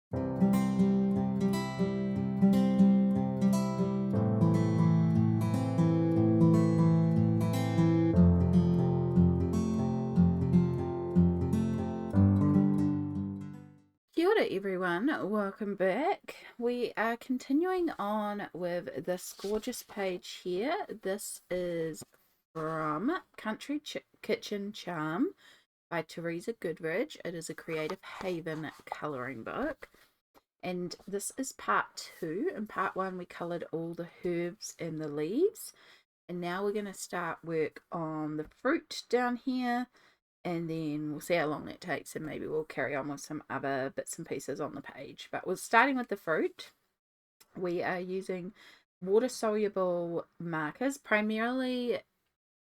Kia ora everyone, welcome back. We are continuing on with this gorgeous page here. This is from Country Kitchen Charm by Teresa Goodridge. It is a Creative Haven colouring book. And this is part 2. In part 1 we coloured all the herbs and the leaves. And now we're going to start work on the fruit down here. And then we'll see how long that takes, and maybe we'll carry on with some other bits and pieces on the page. But we're starting with the fruit. We are using water-soluble markers, primarily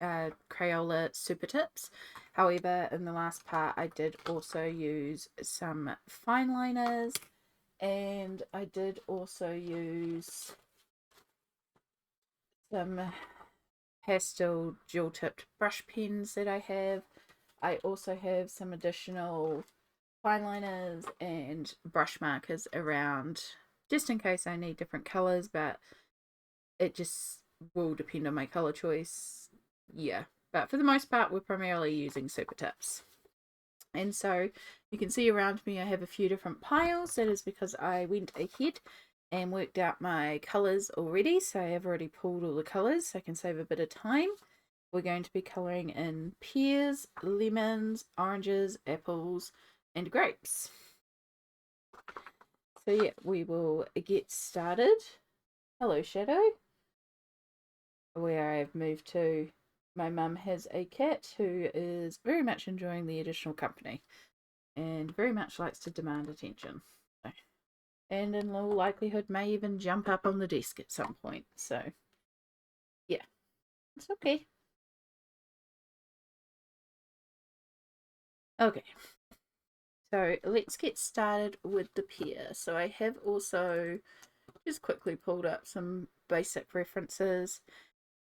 Crayola Supertips. However, in the last part, I did also use some fine liners, and I did also use some pastel gel-tipped brush pens that I have. I also have some additional fine liners and brush markers around just in case I need different colours, but it just will depend on my colour choice. Yeah, but for the most part we're primarily using Supertips. And so you can see around me I have a few different piles. That is because I went ahead and worked out my colours already, so I have already pulled all the colours so I can save a bit of time. We're going to be colouring in pears, lemons, oranges, apples, and grapes. So yeah, we will get started. Hello, Shadow. Where I've moved to, my mum has a cat who is very much enjoying the additional company and very much likes to demand attention. And in all likelihood may even jump up on the desk at some point. So yeah, it's okay. Okay, so let's get started with the pear. So I have also just quickly pulled up some basic references.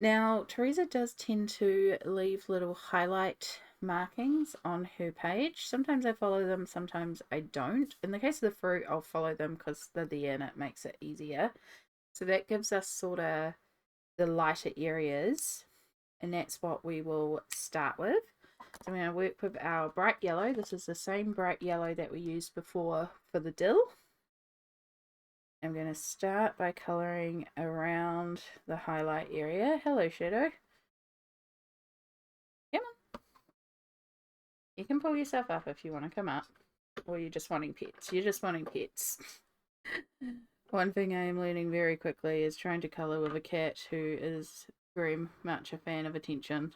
Now, Teresa does tend to leave little highlight markings on her page. Sometimes I follow them, sometimes I don't. In the case of the fruit, I'll follow them because they're there and it makes it easier. So that gives us sort of the lighter areas, and that's what we will start with. So I'm going to work with our bright yellow. This is the same bright yellow that we used before for the dill. I'm going to start by colouring around the highlight area. Hello, Shadow. Come on. You can pull yourself up if you want to come up. Or you're just wanting pets. You're just wanting pets. One thing I am learning very quickly is trying to colour with a cat who is very much a fan of attention.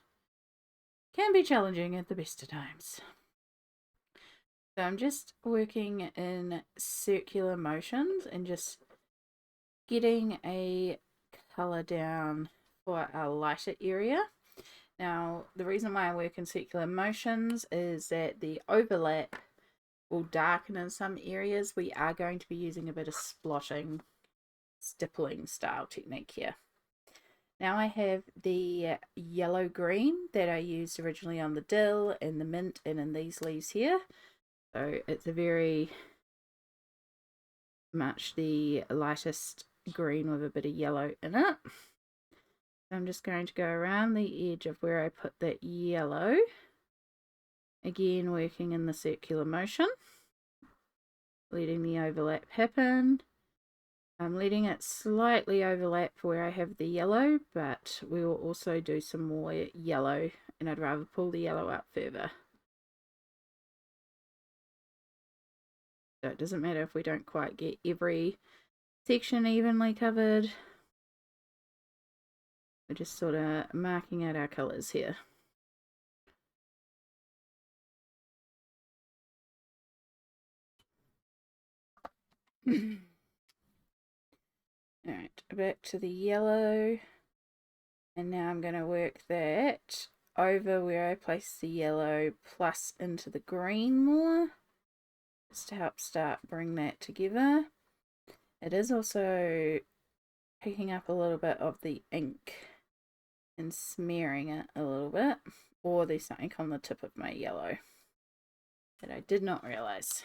Can be challenging at the best of times. So I'm just working in circular motions and just getting a colour down for our lighter area. Now, the reason why I work in circular motions is that the overlap will darken in some areas. We are going to be using a bit of splotting, stippling style technique here. Now I have the yellow green that I used originally on the dill and the mint and in these leaves here. So it's a very much the lightest green with a bit of yellow in it. I'm just going to go around the edge of where I put that yellow, again working in the circular motion, letting the overlap happen. I'm letting it slightly overlap where I have the yellow, but we will also do some more yellow, and I'd rather pull the yellow up further. So it doesn't matter if we don't quite get every section evenly covered. We're just sort of marking out our colours here. Alright, back to the yellow. And now I'm going to work that over where I place the yellow plus into the green more, just to help bring that together. It is also picking up a little bit of the ink and smearing it a little bit, or there's something on the tip of my yellow that I did not realise.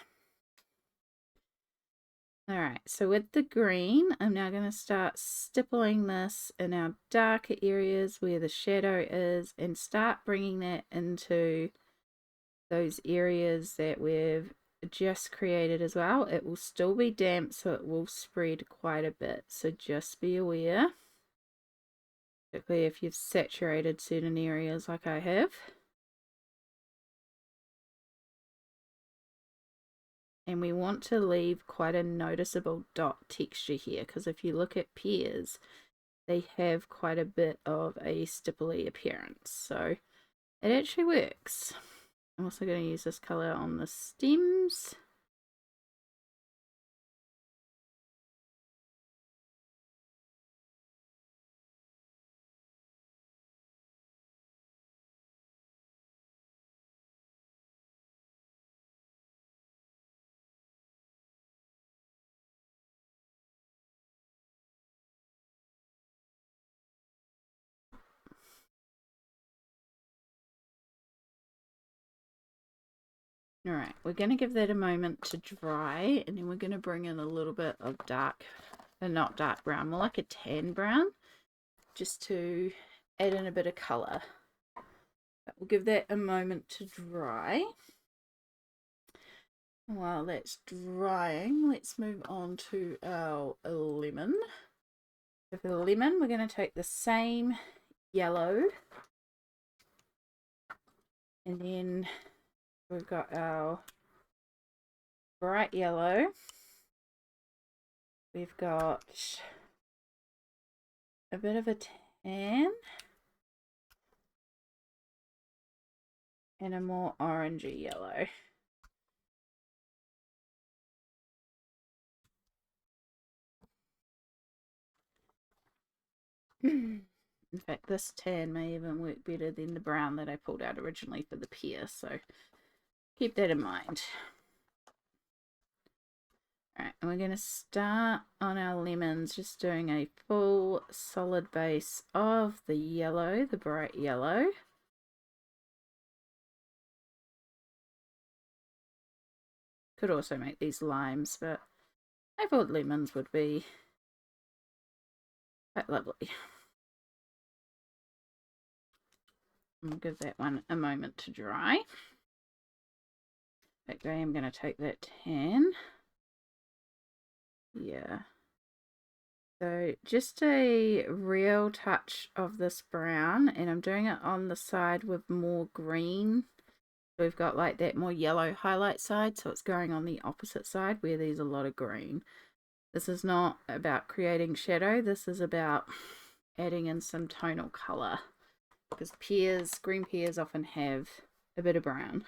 Alright, so with the green, I'm now going to start stippling this in our darker areas where the shadow is and start bringing that into those areas that we've just created as well. It will still be damp, so it will spread quite a bit, so just be aware, particularly if you've saturated certain areas like I have. And we want to leave quite a noticeable dot texture here, because if you look at pears, they have quite a bit of a stipply appearance, so it actually works. I'm also going to use this color on the stems. Alright, we're going to give that a moment to dry, and then we're going to bring in a little bit of dark, not dark brown, more like a tan brown, just to add in a bit of colour. But we'll give that a moment to dry. While that's drying, let's move on to our lemon. So for the lemon, we're going to take the same yellow, and then we've got our bright yellow. We've got a bit of a tan and a more orangey yellow. In fact, this tan may even work better than the brown that I pulled out originally for the pear, so keep that in mind. Alright, and we're going to start on our lemons just doing a full solid base of the yellow, the bright yellow. Could also make these limes, but I thought lemons would be quite lovely. I'll give that one a moment to dry. In fact, I am going to take that tan. Yeah. So just a real touch of this brown, and I'm doing it on the side with more green. We've got like that more yellow highlight side, so it's going on the opposite side where there's a lot of green. This is not about creating shadow, this is about adding in some tonal colour, because pears, green pears often have a bit of brown.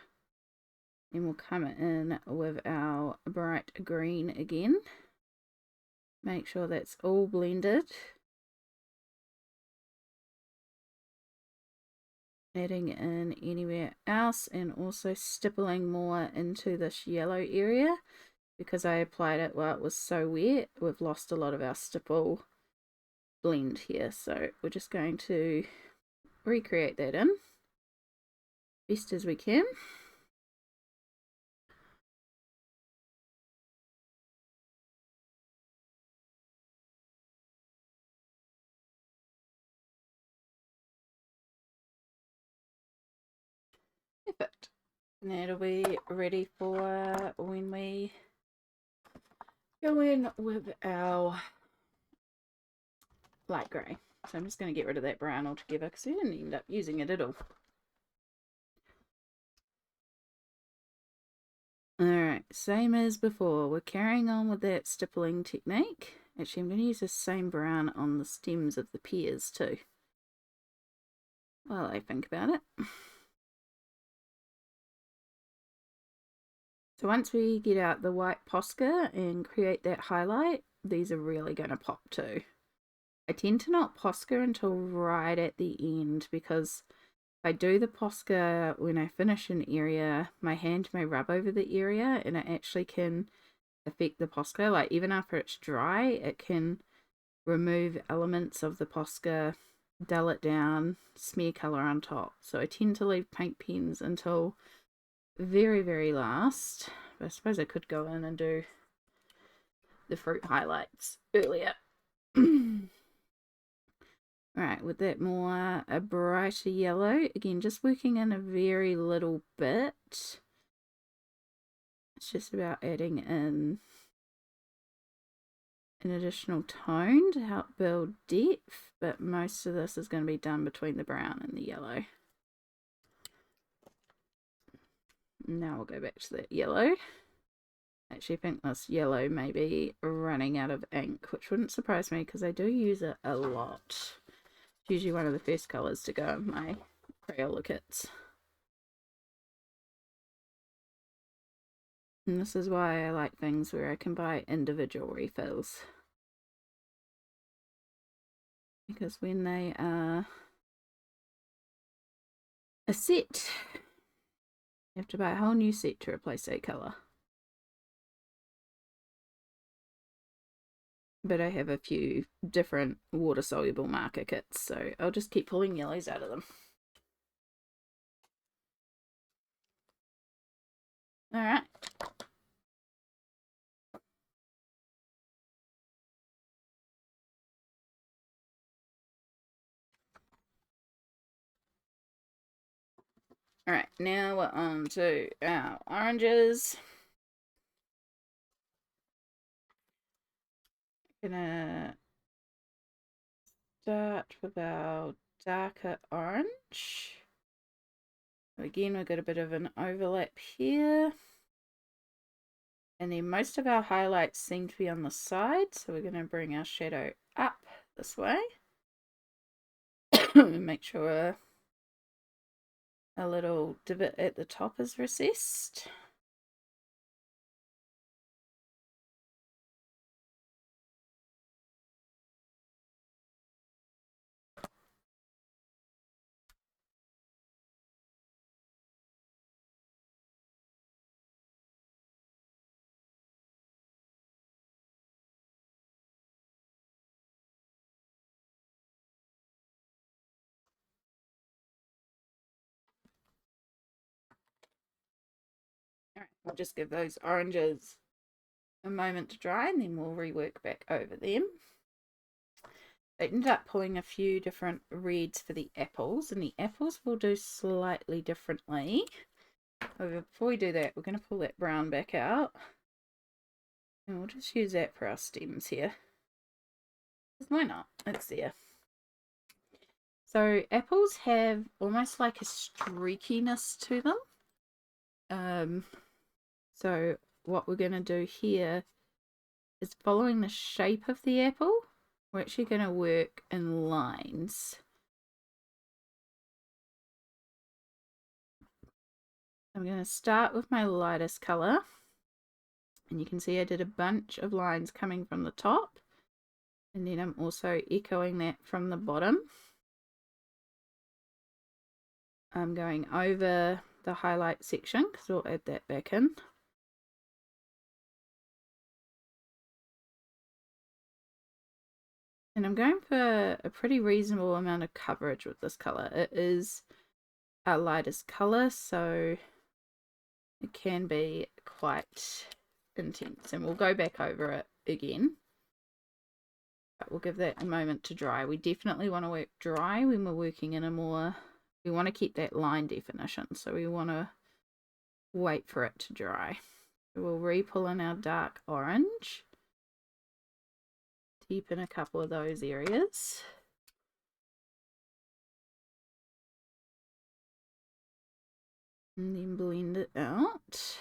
And we'll come in with our bright green again. Make sure that's all blended. Adding in anywhere else, and also stippling more into this yellow area because I applied it while it was so wet. We've lost a lot of our stipple blend here, so we're just going to recreate that in best as we can. Perfect. And that'll be ready for when we go in with our light grey. So I'm just going to get rid of that brown altogether because we didn't end up using it at all. Alright, same as before. We're carrying on with that stippling technique. Actually, I'm going to use the same brown on the stems of the pears too, while I think about it. So once we get out the white Posca and create that highlight, these are really going to pop too. I tend to not Posca until right at the end, because if I do the Posca when I finish an area, my hand may rub over the area and it actually can affect the Posca. Like even after it's dry, it can remove elements of the Posca, dull it down, smear colour on top. So I tend to leave paint pens until very, very last. But I suppose I could go in and do the fruit highlights earlier. Alright, with that more a brighter yellow, again just working in a very little bit. It's just about adding in an additional tone to help build depth, but most of this is going to be done between the brown and the yellow. Now we'll go back to that yellow. Actually, I think this yellow may be running out of ink, which wouldn't surprise me because I do use it a lot. It's usually one of the first colours to go in my Crayola kits. And this is why I like things where I can buy individual refills. Because when they are a set, you have to buy a whole new set to replace that colour. But I have a few different water-soluble marker kits, so I'll just keep pulling yellows out of them. Alright. Alright, now we're on to our oranges. Gonna start with our darker orange. Again, we've got a bit of an overlap here. And then most of our highlights seem to be on the side, so we're going to bring our shadow up this way. Make sure a little divot at the top is recessed. Alright, we'll just give those oranges a moment to dry and then we'll rework back over them. I ended up pulling a few different reds for the apples, and the apples will do slightly differently. However, before we do that, we're going to pull that brown back out. And we'll just use that for our stems here. Why not? It's there. So apples have almost like a streakiness to them. So what we're going to do here is, following the shape of the apple, we're actually going to work in lines. I'm going to start with my lightest colour, and you can see I did a bunch of lines coming from the top, and then I'm also echoing that from the bottom. I'm going over the highlight section because we'll add that back in. And I'm going for a pretty reasonable amount of coverage with this colour. It is our lightest colour, so it can be quite intense. And we'll go back over it again. But we'll give that a moment to dry. We definitely want to work dry when we're working in a more... We want to keep that line definition, so we want to wait for it to dry. So we'll re-pull in our dark orange. Deepen a couple of those areas. And then blend it out.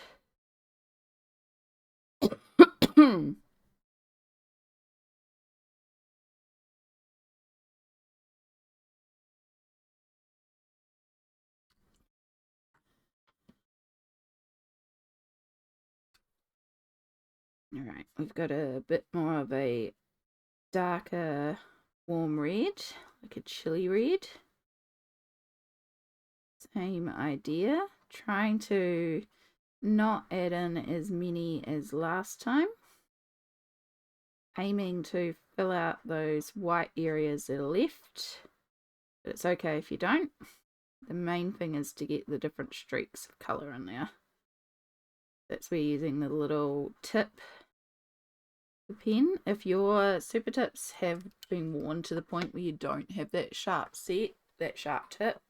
Alright, we've got a bit more of a darker warm red, like a chili red. Same idea, trying to not add in as many as last time. Aiming to fill out those white areas that are left, but it's okay if you don't. The main thing is to get the different streaks of colour in there. That's where using the little tip the pen. If your super tips have been worn to the point where you don't have that sharp tip,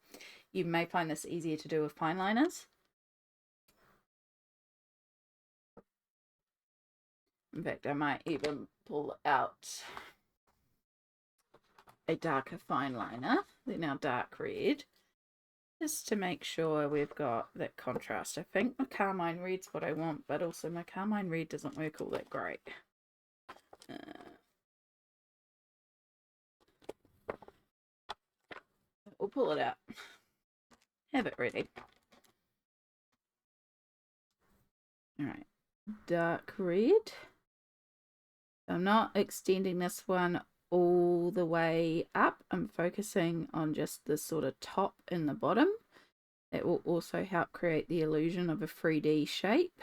you may find this easier to do with fine liners. In fact, I might even pull out a darker fine liner. They're now dark red, just to make sure we've got that contrast. I think my carmine red's what I want, but also my carmine red doesn't work all that great. We'll pull it out. Have it ready. Alright, dark red. I'm not extending this one all the way up. I'm focusing on just the sort of top and the bottom. It will also help create the illusion of a 3D shape.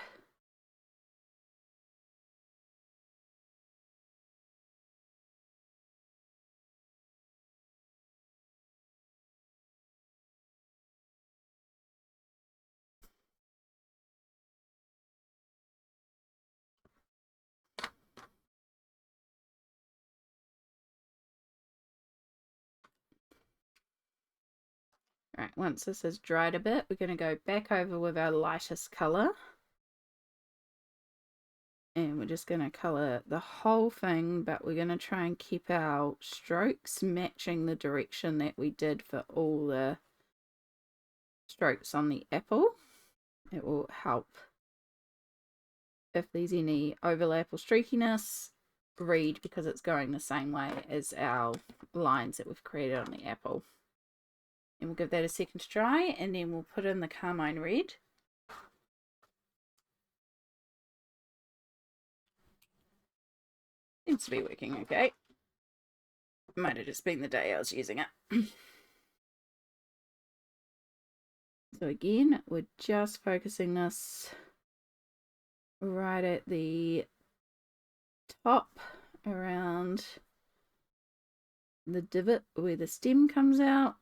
Right, once this has dried a bit, we're going to go back over with our lightest colour. And we're just going to colour the whole thing, but we're going to try and keep our strokes matching the direction that we did for all the strokes on the apple. It will help if there's any overlap or streakiness, read because it's going the same way as our lines that we've created on the apple. And we'll give that a second to dry, and then we'll put in the carmine red. Seems to be working okay. Might have just been the day I was using it. So again, we're just focusing this right at the top around the divot where the stem comes out,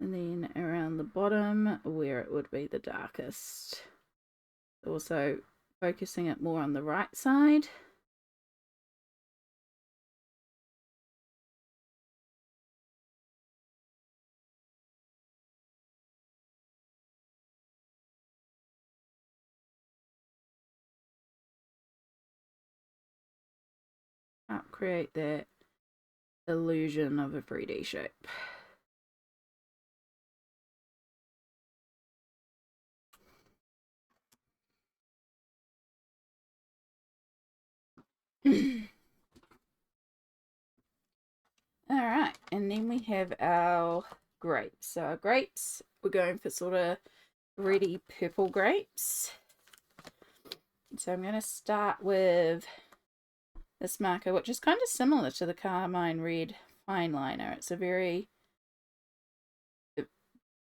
and then around the bottom where it would be the darkest. Also focusing it more on the right side. Help create that illusion of a 3D shape. Alright, and then we have our grapes. So our grapes, we're going for sort of reddy purple grapes. So I'm going to start with this marker, which is kind of similar to the carmine red fine liner. It's a very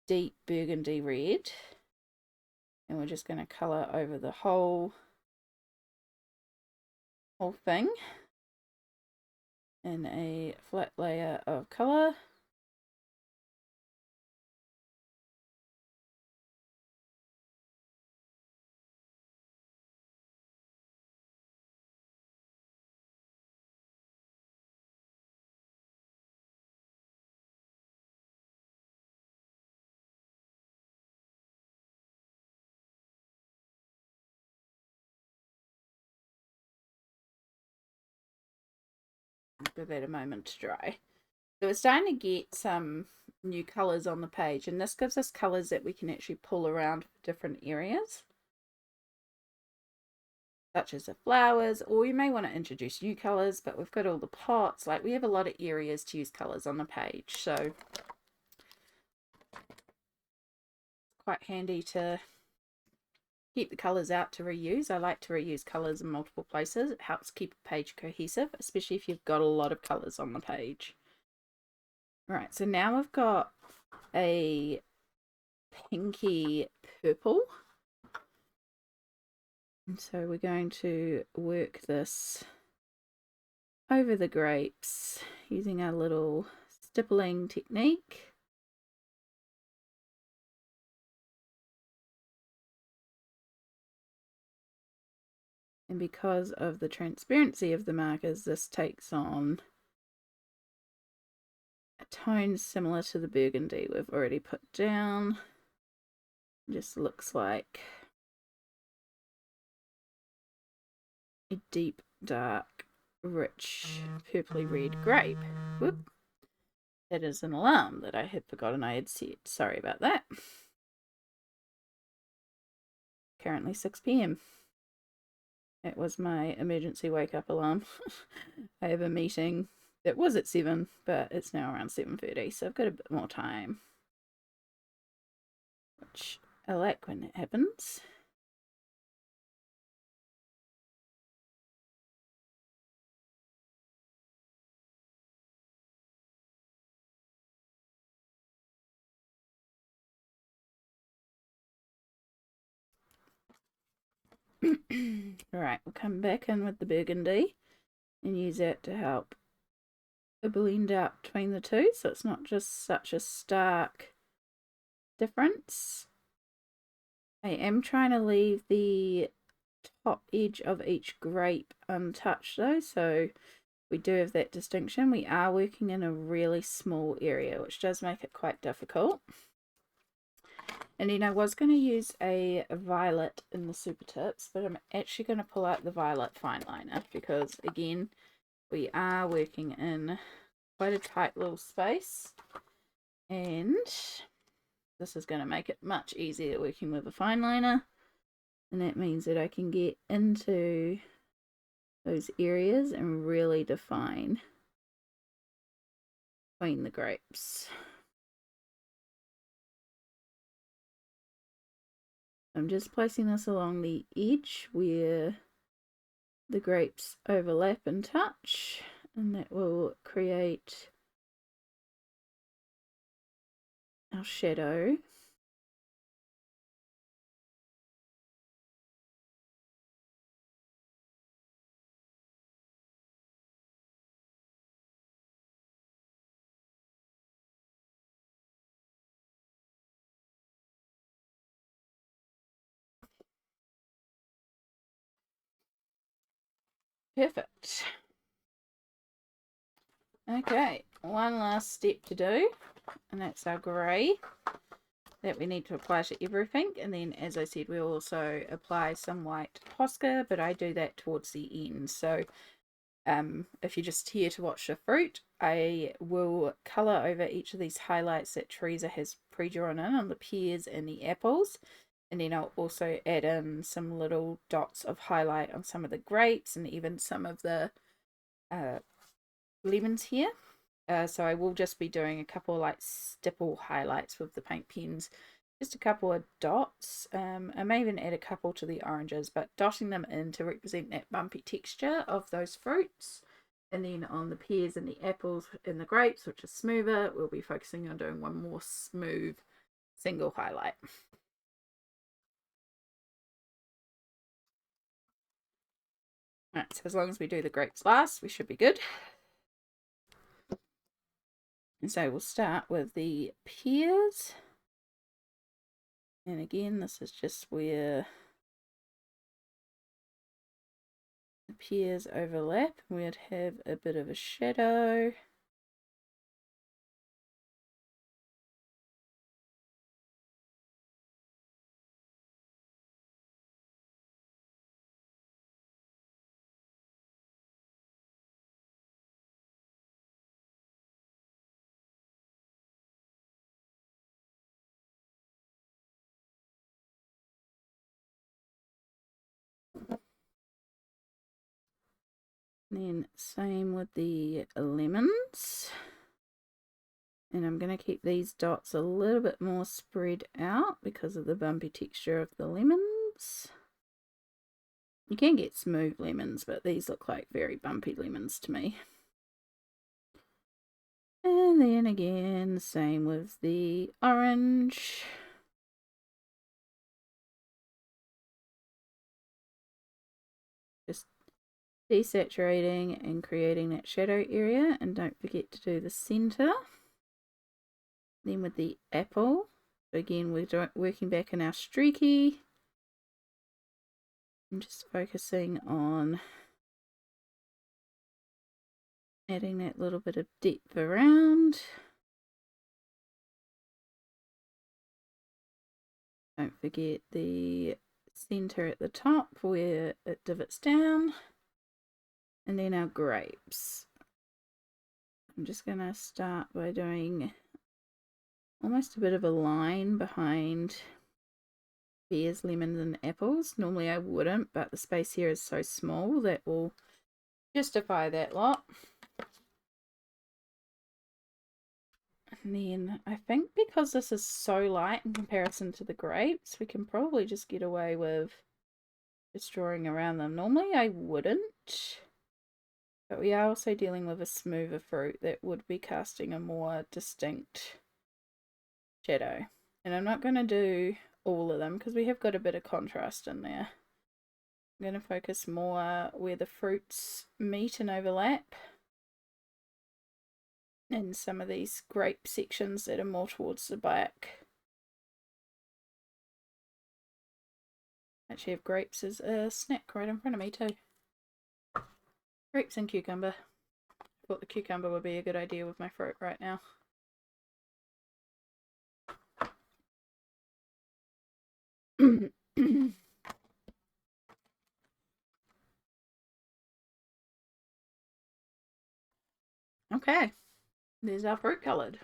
deep burgundy red. And we're just going to colour over the whole thing in a flat layer of colour. Give that a moment to dry. So we're starting to get some new colours on the page, and this gives us colours that we can actually pull around for different areas, such as the flowers, or you may want to introduce new colours, but we've got all the pots. Like, we have a lot of areas to use colours on the page, so it's quite handy to keep the colours out to reuse. I like to reuse colours in multiple places. It helps keep a page cohesive, especially if you've got a lot of colours on the page. Right, so now we've got a pinky purple. And so we're going to work this over the grapes using our little stippling technique. And because of the transparency of the markers, this takes on a tone similar to the burgundy we've already put down. Just looks like a deep, dark, rich, purpley red grape. Whoop. That is an alarm that I had forgotten I had set. Sorry about that. Currently 6 p.m. It was my emergency wake-up alarm. I have a meeting that was at 7, but it's now around 7:30, so I've got a bit more time. Which I like when that happens. Alright, we'll come back in with the burgundy and use that to help blend out between the two, so it's not just such a stark difference. I am trying to leave the top edge of each grape untouched though, so we do have that distinction. We are working in a really small area, which does make it quite difficult. And then I was going to use a violet in the Supertips, but I'm actually going to pull out the violet fine liner because, again, we are working in quite a tight little space. And this is going to make it much easier working with a fine liner. And that means that I can get into those areas and really define between the grapes. I'm just placing this along the edge where the grapes overlap and touch, and that will create our shadow. Perfect. Okay, one last step to do, and that's our grey that we need to apply to everything. And then, as I said, we'll also apply some white Posca, but I do that towards the end. So if you're just here to watch the fruit, I will colour over each of these highlights that Teresa has pre-drawn in on the pears and the apples. And then I'll also add in some little dots of highlight on some of the grapes and even some of the lemons here. So I will just be doing a couple like stipple highlights with the paint pens, just a couple of dots. I may even add a couple to the oranges, but dotting them in to represent that bumpy texture of those fruits. And then on the pears and the apples and the grapes, which is smoother, we'll be focusing on doing one more smooth single highlight. Right, so as long as we do the grapes last, we should be good. And so we'll start with the pears. And again, this is just where the pears overlap. We'd have a bit of a shadow. Then same with the lemons. And I'm going to keep these dots a little bit more spread out because of the bumpy texture of the lemons. You can get smooth lemons, but these look like very bumpy lemons to me. And then again, same with the orange. Just desaturating and creating that shadow area, and don't forget to do the center. Then with the apple, again we're working back in our streaky, I'm just focusing on adding that little bit of depth around. Don't forget the center at the top where it divots down. And then our grapes. I'm just going to start by doing almost a bit of a line behind pears, lemons, and apples. Normally I wouldn't, but the space here is so small that will justify that lot. And then I think because this is so light in comparison to the grapes, we can probably just get away with just drawing around them. Normally I wouldn't, but we are also dealing with a smoother fruit that would be casting a more distinct shadow. And I'm not going to do all of them because we have got a bit of contrast in there. I'm going to focus more where the fruits meet and overlap, and some of these grape sections that are more towards the back. Actually have grapes as a snack right in front of me too. Grapes and cucumber. Thought the cucumber would be a good idea with my fruit right now. Okay, there's our fruit coloured.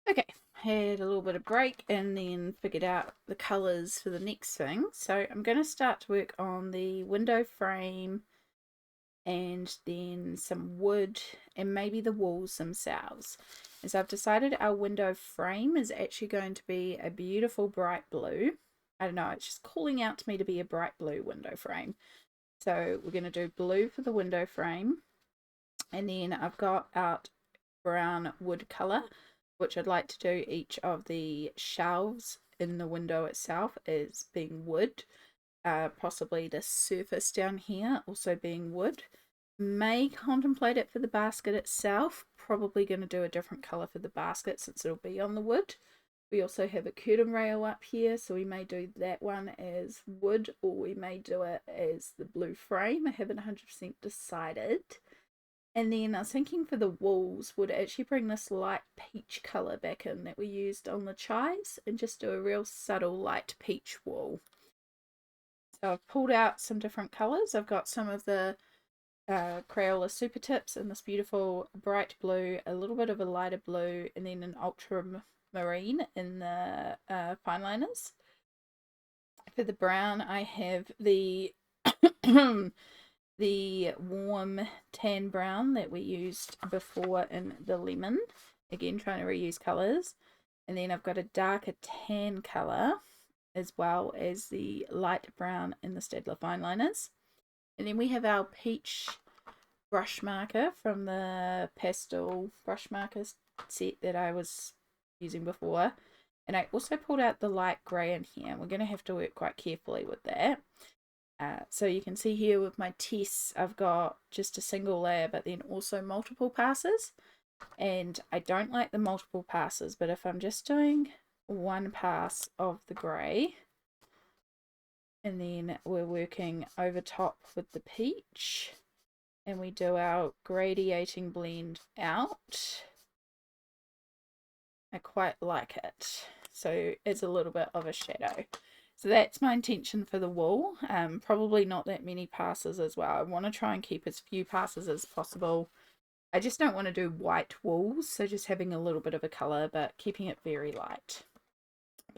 Okay, had a little bit of break and then figured out the colours for the next thing. So I'm going to start to work on the window frame and then some wood and maybe the walls themselves. As I've decided our window frame is actually going to be a beautiful bright blue. I don't know, it's just calling out to me to be a bright blue window frame. So we're going to do blue for the window frame. And then I've got out brown wood colour, which I'd like to do each of the shelves in the window itself as being wood. Possibly the surface down here also being wood. May contemplate it for the basket itself. Probably going to do a different colour for the basket since it'll be on the wood. We also have a curtain rail up here, so we may do that one as wood, or we may do it as the blue frame. I haven't 100% decided. And then I was thinking for the walls would actually bring this light peach colour back in that we used on the chives and just do a real subtle light peach wall. So I've pulled out some different colours. I've got some of the Crayola Supertips in this beautiful bright blue, a little bit of a lighter blue, and then an ultramarine in the fine liners. For the brown, I have the the warm tan brown that we used before in the lemon. Again, trying to reuse colours. And then I've got a darker tan colour as well as the light brown in the Staedtler fine liners. And then we have our peach brush marker from the pastel brush markers set that I was using before. And I also pulled out the light grey in here. We're going to have to work quite carefully with that. So you can see here with my tests, I've got just a single layer, but then also multiple passes. And I don't like the multiple passes, but if I'm just doing one pass of the grey, and then we're working over top with the peach, and we do our gradiating blend out, I quite like it. So it's a little bit of a shadow. So that's my intention for the wall. Probably not that many passes as well. I want to try and keep as few passes as possible. I just don't want to do white walls, so just having a little bit of a colour, but keeping it very light.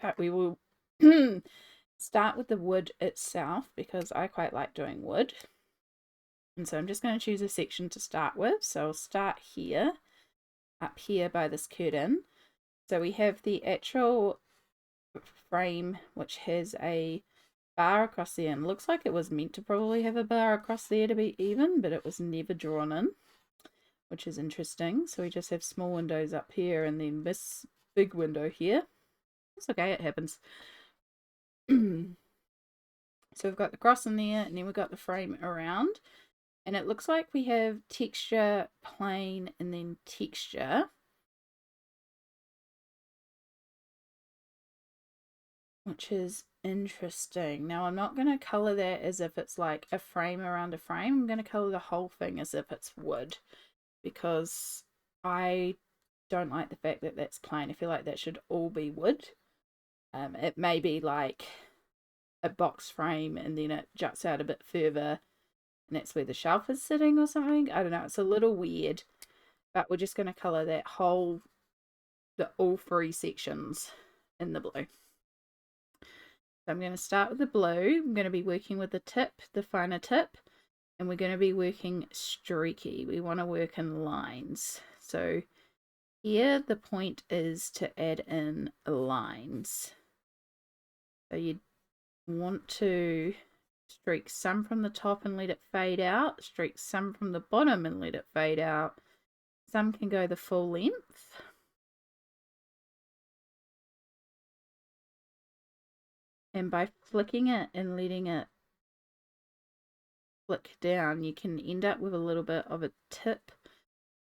But we will start with the wood itself because I quite like doing wood. And so I'm just going to choose a section to start with. So I'll start here, up here by this curtain. So we have the actual frame which has a bar across there, and looks like it was meant to probably have a bar across there to be even, but it was never drawn in, which is interesting. So we just have small windows up here and then this big window here. It's okay, it happens. So we've got the cross in there, and then we've got the frame around, and it looks like we have texture, plain, and then texture, which is Interesting. Now I'm not going to colour that as if it's like a frame around a frame. I'm going to colour the whole thing as if it's wood, because I don't like the fact that that's plain. I feel like that should all be wood. It may be like a box frame and then it juts out a bit further and that's where the shelf is sitting or something. I don't know. It's a little weird, but we're just going to colour that whole, all three sections in the blue. So I'm going to start with the blue. I'm going to be working with the tip, the finer tip, and we're going to be working streaky. We want to work in lines. So here the point is to add in lines. So you want to streak some from the top and let it fade out, streak some from the bottom and let it fade out. Some can go the full length. And by flicking it and letting it flick down, you can end up with a little bit of a tip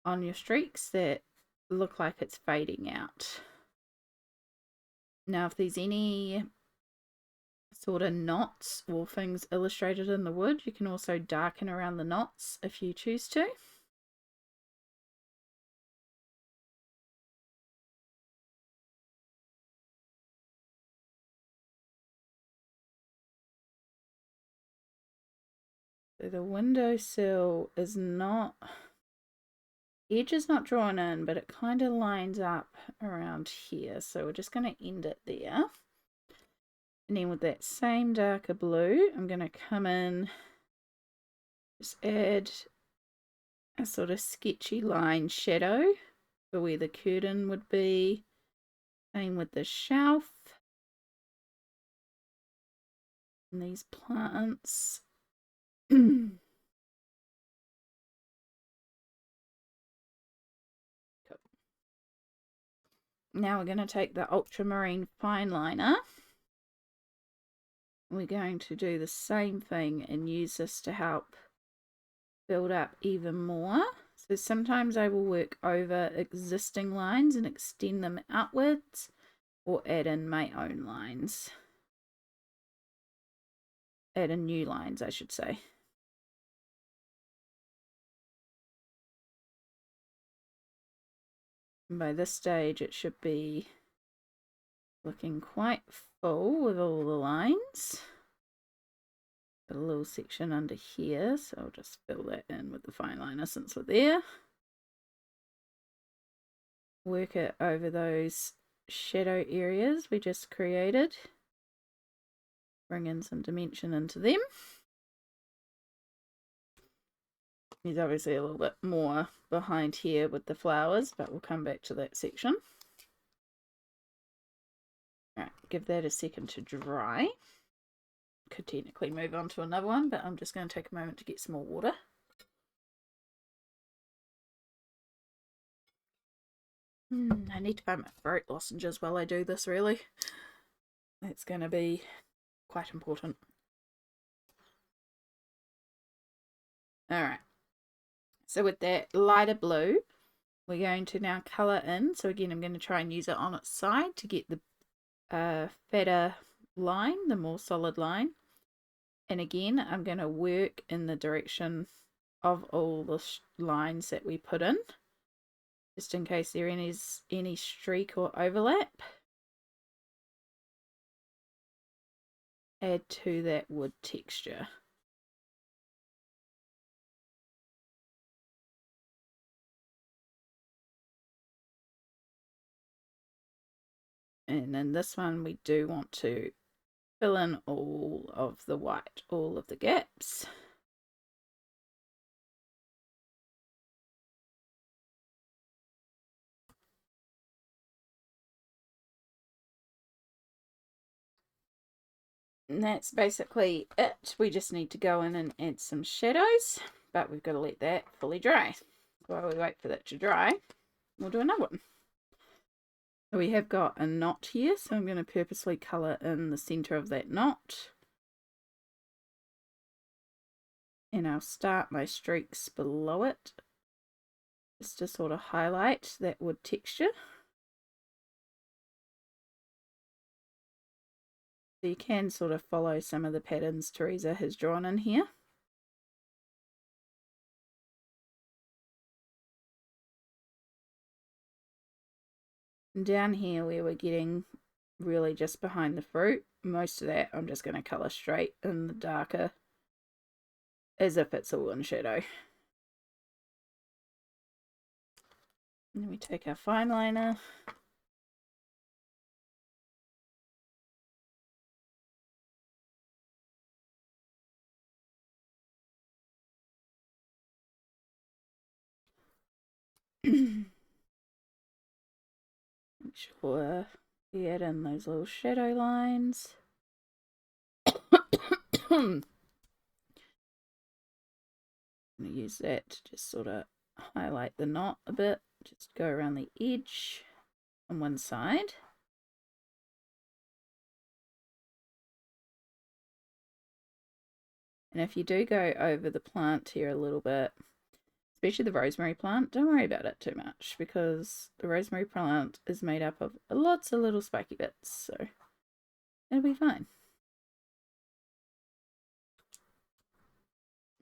on your streaks that look like it's fading out. Now, if there's any sort of knots or things illustrated in the wood, you can also darken around the knots if you choose to. So the windowsill is not, edge is not drawn in, but it kind of lines up around here. So we're just going to end it there. And then with that same darker blue, I'm going to come in, just add a sort of sketchy line shadow for where the curtain would be. Same with the shelf. And these plants. Now we're going to take the ultramarine fine liner. We're going to do the same thing and use this to help build up even more. So sometimes I will work over existing lines and extend them outwards, or add in my own lines. Add in new lines, I should say. And by this stage it should be looking quite full with all the lines. Got a little section under here, so I'll just fill that in with the fine liner since we're there. Work it over those shadow areas we just created. Bring in some dimension into them. There's obviously a little bit more behind here with the flowers, but we'll come back to that section. All right, give that a second to dry. Could technically move on to another one, but I'm just going to take a moment to get some more water. I need to find my throat lozenges while I do this, really. That's going to be quite important. Alright, so with that lighter blue, we're going to now colour in. So again, I'm going to try and use it on its side to get the fatter line, the more solid line. And again, I'm going to work in the direction of all the lines that we put in, just in case there is any streak or overlap. Add to that wood texture. And in this one, we do want to fill in all of the white, all of the gaps. And that's basically it. We just need to go in and add some shadows, but we've got to let that fully dry. While we wait for that to dry, we'll do another one. So we have got a knot here, so I'm going to purposely colour in the centre of that knot. And I'll start my streaks below it, just to sort of highlight that wood texture. So you can sort of follow some of the patterns Teresa has drawn in here. And down here where we're getting really just behind the fruit, most of that I'm just going to colour straight in the darker as if it's all in shadow. And then we take our fine liner. Make sure we add in those little shadow lines. I'm going to use that to just sort of highlight the knot a bit. Just go around the edge on one side. And if you do go over the plant here a little bit, especially the rosemary plant, don't worry about it too much because the rosemary plant is made up of lots of little spiky bits, so it'll be fine.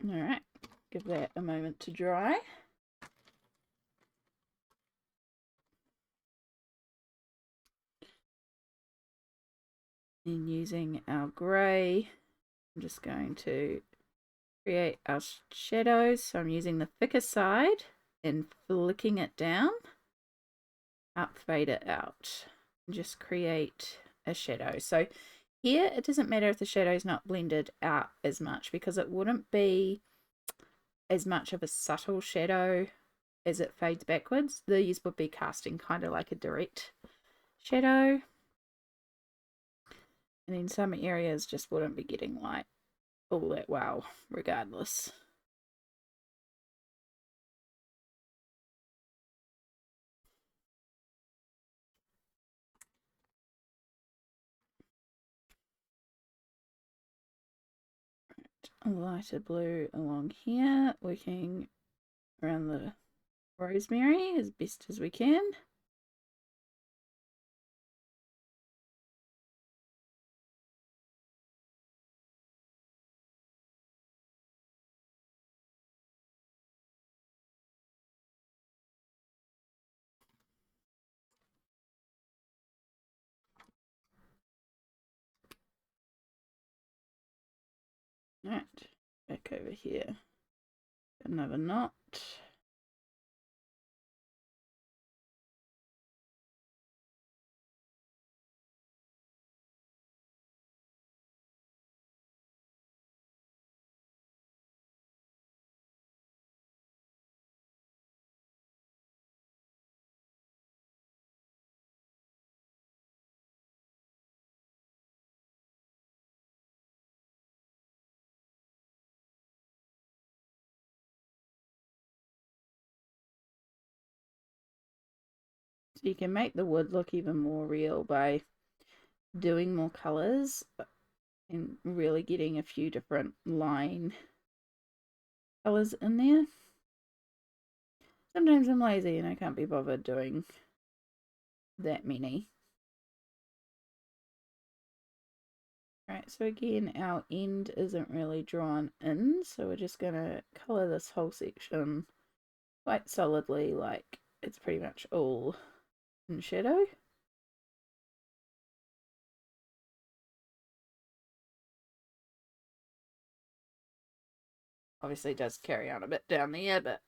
Alright, give that a moment to dry. And using our grey, I'm just going to create our shadows. So I'm using the thicker side and flicking it down, up fade it out, and just create a shadow. So here it doesn't matter if the shadow is not blended out as much because it wouldn't be as much of a subtle shadow as it fades backwards. These would be casting kind of like a direct shadow. And in some areas just wouldn't be getting light all that well regardless. A lighter blue along here, working around the rosemary as best as we can. Right, back over here, another knot. So you can make the wood look even more real by doing more colours and really getting a few different line colours in there. Sometimes I'm lazy and I can't be bothered doing that many. Right, so again, our end isn't really drawn in, so we're just going to colour this whole section quite solidly, like it's pretty much all in shadow. Obviously it does carry on a bit down there, but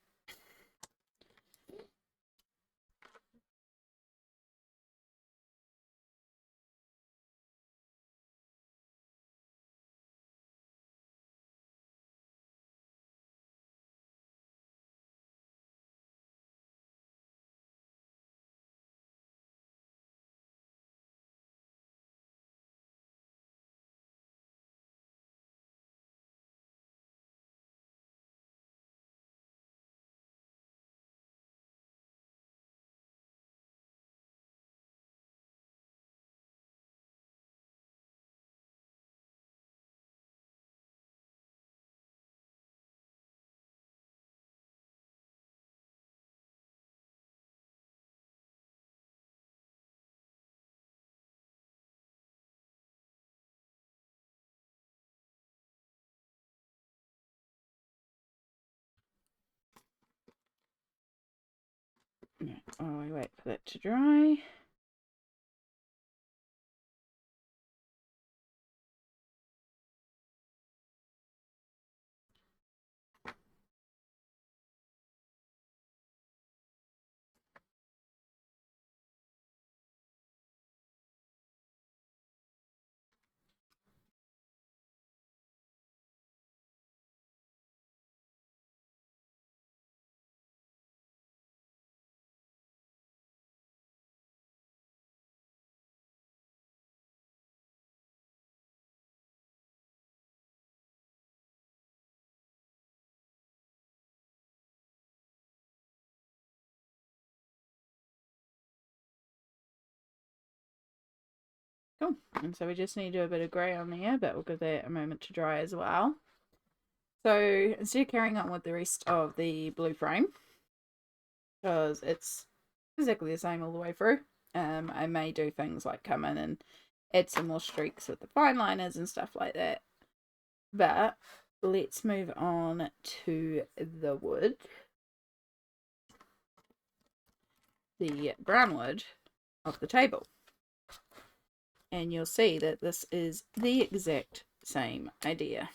while we wait for that to dry. Cool. And so we just need to do a bit of grey on there, but we'll give that a moment to dry as well. So instead of carrying on with the rest of the blue frame, because it's exactly the same all the way through, I may do things like come in and add some more streaks with the fine liners and stuff like that. But let's move on to the wood. The brown wood of the table. And you'll see that this is the exact same idea.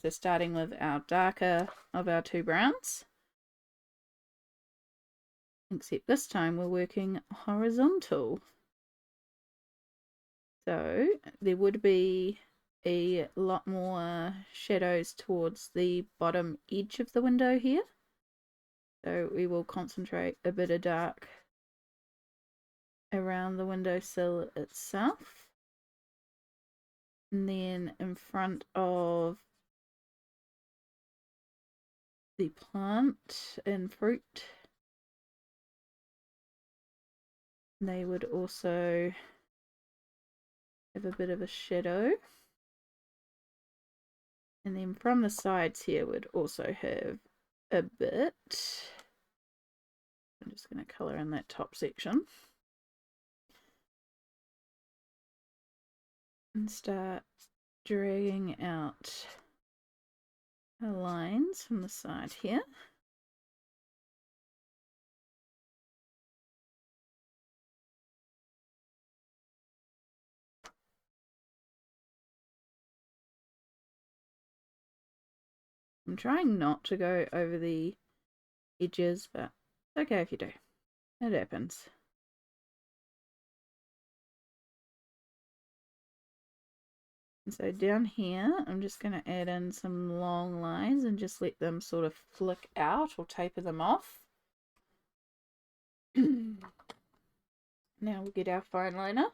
So starting with our darker of our two browns, except this time we're working horizontal. So there would be a lot more shadows towards the bottom edge of the window here. So we will concentrate a bit of dark around the windowsill itself. And then in front of the plant and fruit, they would also have a bit of a shadow. And then from the sides here would also have a bit. I'm just going to colour in that top section. And start dragging out our lines from the side here. I'm trying not to go over the edges, but it's okay if you do. It happens. And so down here, I'm just going to add in some long lines and just let them sort of flick out or taper them off. Now we'll get our fine liner.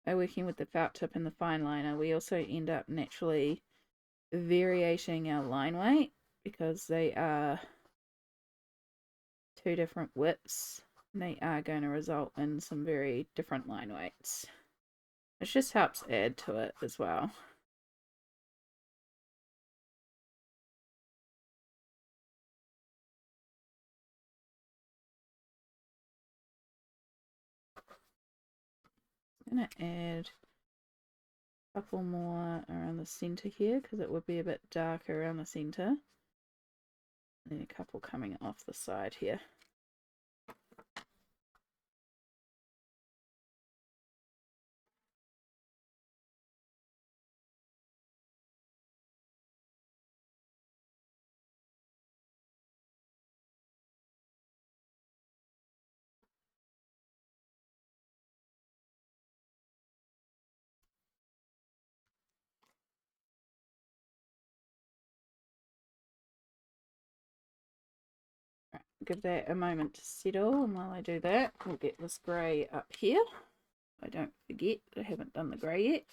By working with the felt tip and the fine liner, we also end up naturally variating our line weight because they are two different widths and they are going to result in some very different line weights, which just helps add to it as well. I'm going to add a couple more around the center here because it would be a bit darker around the center, and then a couple coming off the side here. Give that a moment to settle, and while I do that, we'll get this grey up here. I don't forget I haven't done the grey yet.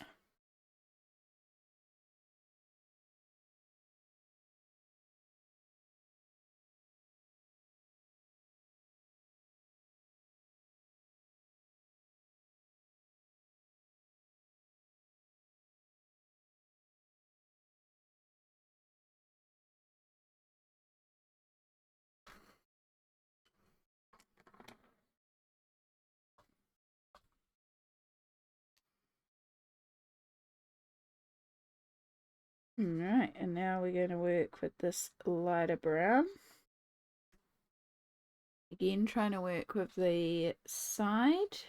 Alright, and now we're going to work with this lighter brown. Again, trying to work with the side.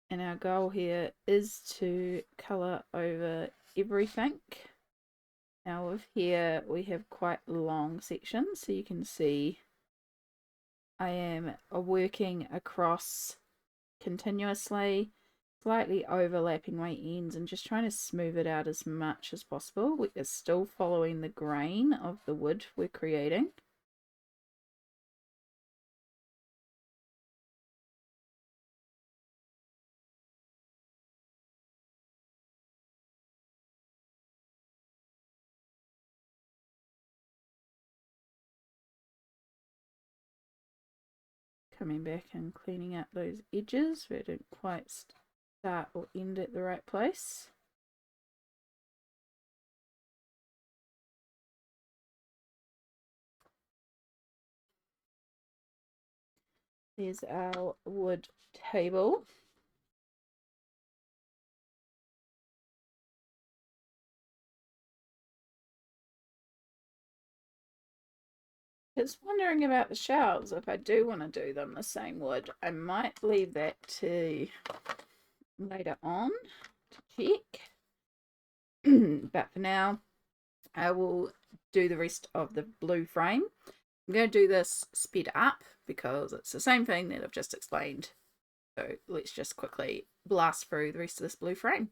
And our goal here is to colour over everything. Now with here we have quite long sections, so you can see I am working across continuously, slightly overlapping my ends and just trying to smooth it out as much as possible. We are still following the grain of the wood we're creating. Coming back and cleaning up those edges where I didn't quite start or end at the right place. There's our wood table. Just wondering about the shelves. If I do want to do them the same wood, I might leave that to later on to check. But for now, I will do the rest of the blue frame. I'm going to do this sped up because it's the same thing that I've just explained. So let's just quickly blast through the rest of this blue frame.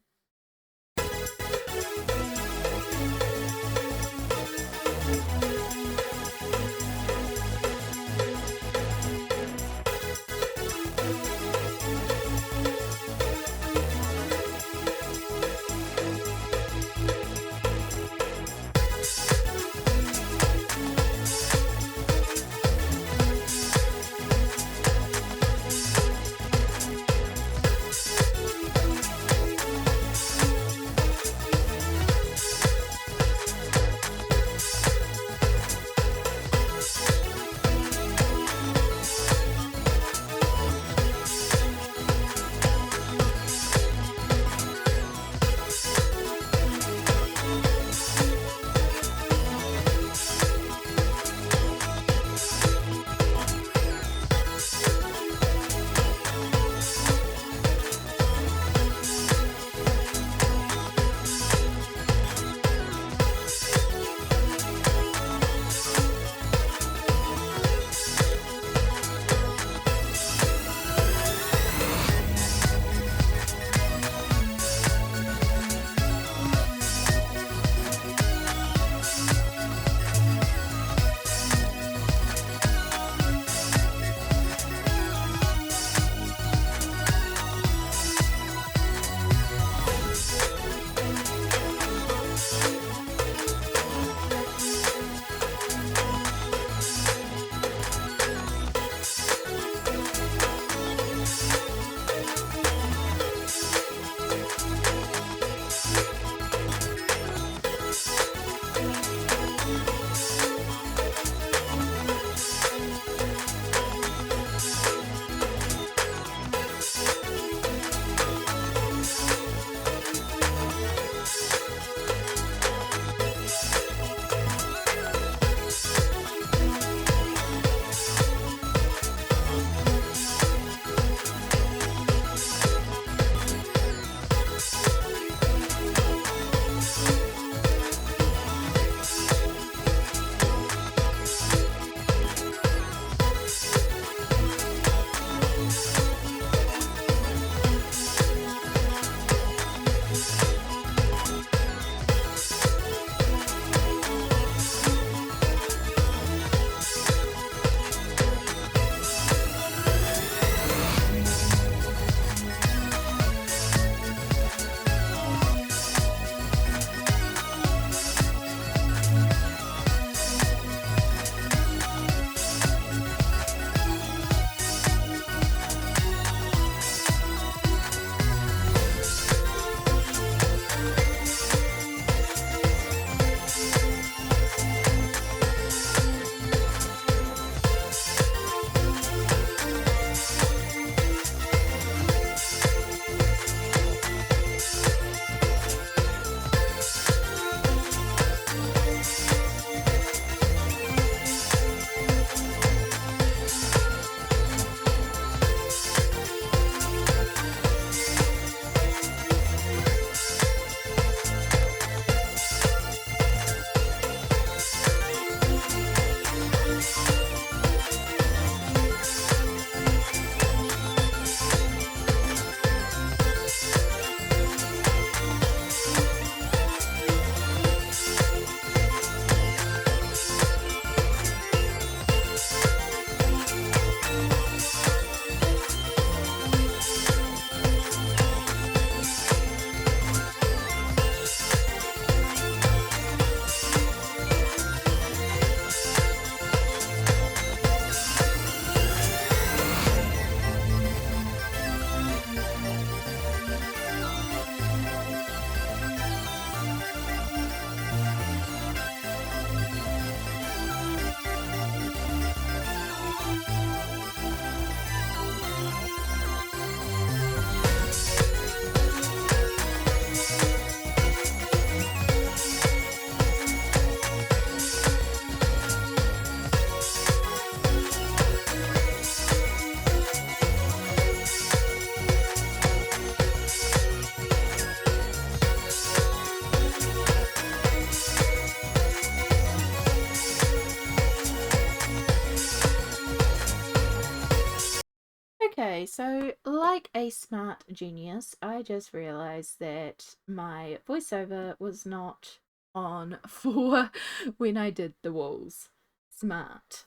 Okay, so like a smart genius, I just realized that my voiceover was not on for when I did the walls. Smart.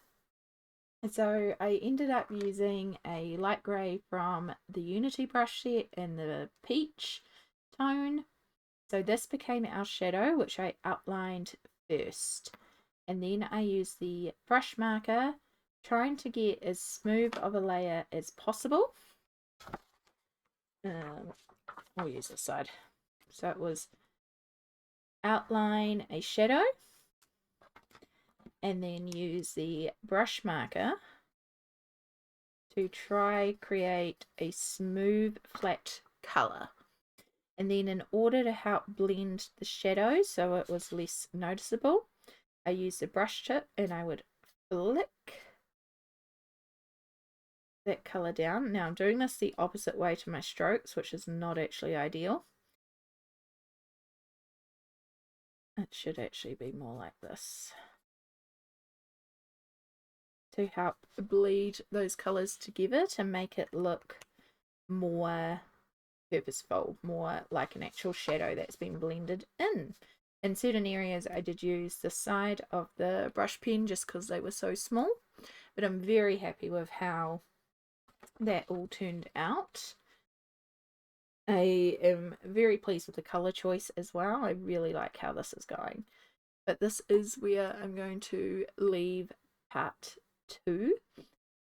And so I ended up using a light grey from the Unity brush set in the peach tone. So this became our shadow, which I outlined first. And then I used the brush marker, trying to get as smooth of a layer as possible. I'll use this side. So it was outline a shadow and then use the brush marker to try create a smooth flat color. And then in order to help blend the shadow so it was less noticeable, I used a brush tip and I would flick that color down. Now I'm doing this the opposite way to my strokes, which is not actually ideal. It should actually be more like this to help bleed those colors together to make it look more purposeful, more like an actual shadow that's been blended in. In certain areas I did use the side of the brush pen just because they were so small, but I'm very happy with how that all turned out. I am very pleased with the color choice as well. I really like how this is going. But this is where I'm going to leave part 2,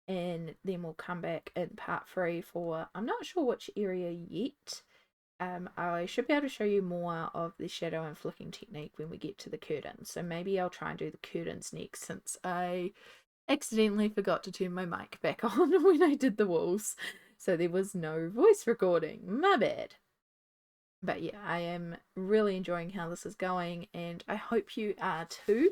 and then we'll come back in part 3 for, I'm not sure which area yet. I should be able to show you more of the shadow and flicking technique when we get to the curtains. So maybe I'll try and do the curtains next, since I accidentally forgot to turn my mic back on when I did the walls. So there was no voice recording. My bad. But yeah, I am really enjoying how this is going, and I hope you are too.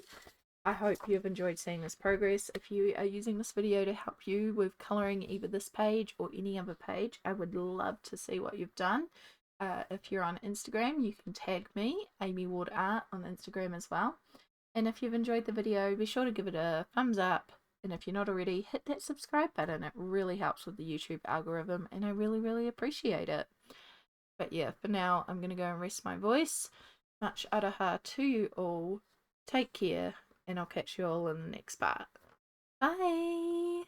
I hope you've enjoyed seeing this progress. If you are using this video to help you with colouring either this page or any other page, I would love to see what you've done. If you're on Instagram, you can tag me, Amy Ward Art, on Instagram as well. And if you've enjoyed the video, be sure to give it a thumbs up. And if you're not already, hit that subscribe button. It really helps with the YouTube algorithm, and I really, really appreciate it. But yeah, for now, I'm going to go and rest my voice. Much aloha to you all. Take care, and I'll catch you all in the next part. Bye!